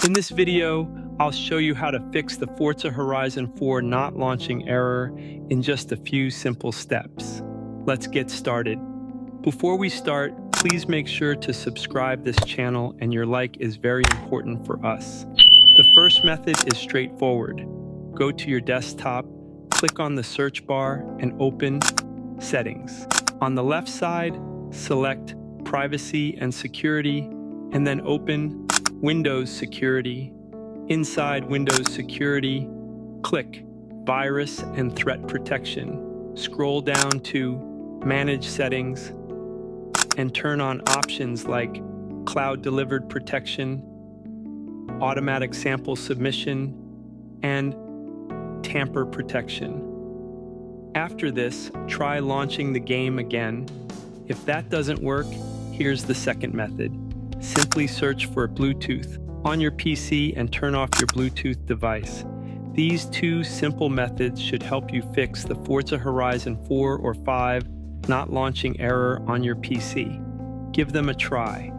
In this video, I'll show you how to fix the Forza Horizon 4 not launching error in just a few simple steps. Let's get started. Before we start, please make sure to subscribe this channel, and your like is very important for us. The first method is straightforward. Go to your desktop, click on the search bar, and open Settings. On the left side, select Privacy and Security, and then open Windows Security. Inside Windows Security, click Virus and Threat Protection. Scroll down to Manage Settings and turn on options like Cloud Delivered Protection, Automatic Sample Submission, and Tamper Protection. After this, try launching the game again. If that doesn't work, here's the second method. Simply search for Bluetooth on your PC and turn off your Bluetooth device. These two simple methods should help you fix the Forza Horizon 4 or 5 not launching error on your PC. Give them a try.